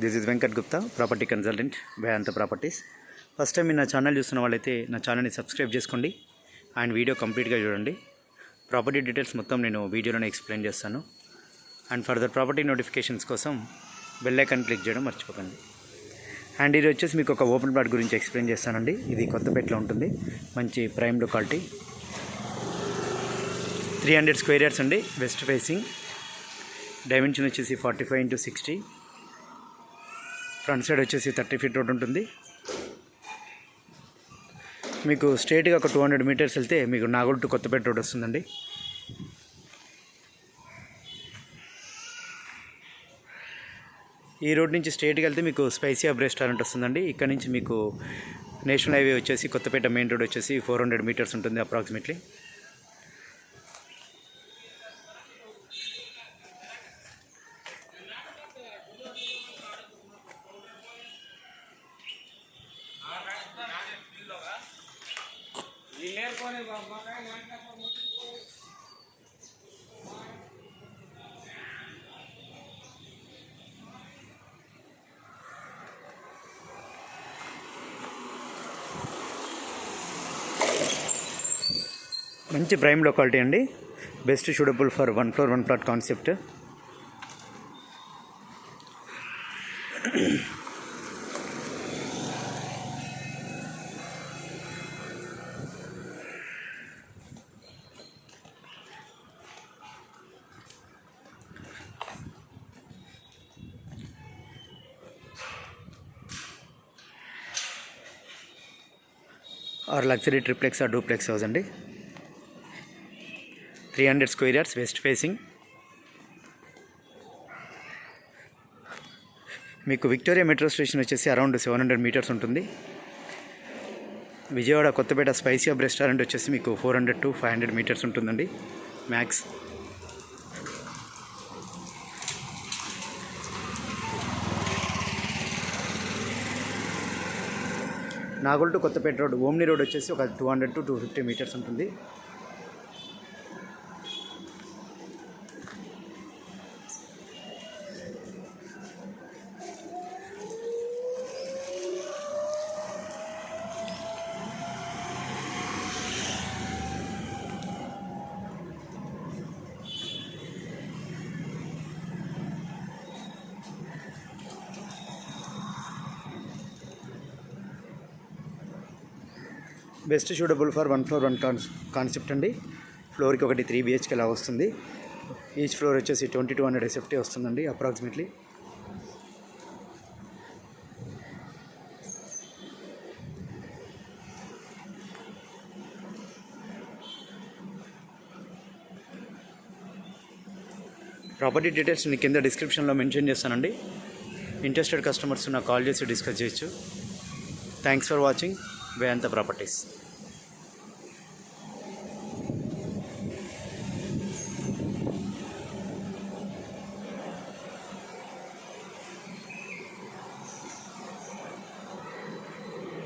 This is Venkat Gupta, property consultant, Vedanta properties. First time మీరు నా channel చూస్తున్న వాళ్ళైతే నా ఛానల్ని సబ్స్క్రైబ్ చేసుకోండి అండ్ వీడియో కంప్లీట్గా చూడండి. ప్రాపర్టీ డీటెయిల్స్ మొత్తం నేను వీడియోలోనే ఎక్స్ప్లెయిన్ చేస్తాను. అండ్ ఫర్దర్ ప్రాపర్టీ నోటిఫికేషన్స్ కోసం బెల్ ఐకాన్ క్లిక్ చేయడం మర్చిపోకండి. అండ్ ఇది వచ్చేసి మీకు ఒక ఓపెన్ ప్లాట్ గురించి ఎక్స్ప్లెయిన్ చేస్తానండి. ఇది కొత్తపేటలో ఉంటుంది, మంచి ప్రైమ్ లొకాలిటీ, 300 స్క్వేర్ యార్డ్స్ అండి. వెస్ట్ ఫేసింగ్, డైమెన్షన్ వచ్చేసి 45x60, ఫ్రంట్ సైడ్ వచ్చేసి 30 ఫీట్ రోడ్ ఉంటుంది. మీకు స్ట్రేట్గా ఒక 200 మీటర్స్ వెళ్తే మీకు నాగోల్ టు కొత్తపేట రోడ్ వస్తుందండి. ఈ రోడ్ నుంచి స్ట్రేట్గా వెళ్తే మీకు స్పైసీ హబ్ రెస్టారెంట్ వస్తుందండి. ఇక్కడ నుంచి మీకు నేషనల్ హైవే వచ్చేసి కొత్తపేట మెయిన్ రోడ్ వచ్చేసి 400 మీటర్స్ ఉంటుంది అప్రాక్సిమేట్లీ. మంచి ప్రైమ్ లొకాలిటీ అండి. Best suitable for 1 floor 1 plot concept. Or luxury triplex or duplex house అండి. 300 స్క్వేర్ యార్డ్స్, వెస్ట్ ఫేసింగ్. మీకు విక్టోరియా మెట్రో స్టేషన్ వచ్చేసి అరౌండ్ 700 మీటర్స్ ఉంటుంది. Vijayawada Kothapet Spicy Hub restaurant వచ్చేసి మీకు 400 to 500 మీటర్స్ ఉంటుందండి max. Nagole to Kothapet road, Omni road వచ్చేసి ఒక 200 to 250 metres ఉంటుంది. Best suitable for 1 floor 1 concept అండి. ఫ్లోర్కి ఒకటి 3 BHK లా వస్తుంది. ఈచ్ ఫ్లోర్ వచ్చేసి 2200 SFT వస్తుందండి అప్రాక్సిమేట్లీ. ప్రాపర్టీ డీటెయిల్స్ నేను కింద డిస్క్రిప్షన్లో మెన్షన్ చేస్తానండి. ఇంట్రెస్టెడ్ కస్టమర్స్ నాకు కాల్ చేసి డిస్కస్ చేయొచ్చు. Thanks for watching Vedanta properties.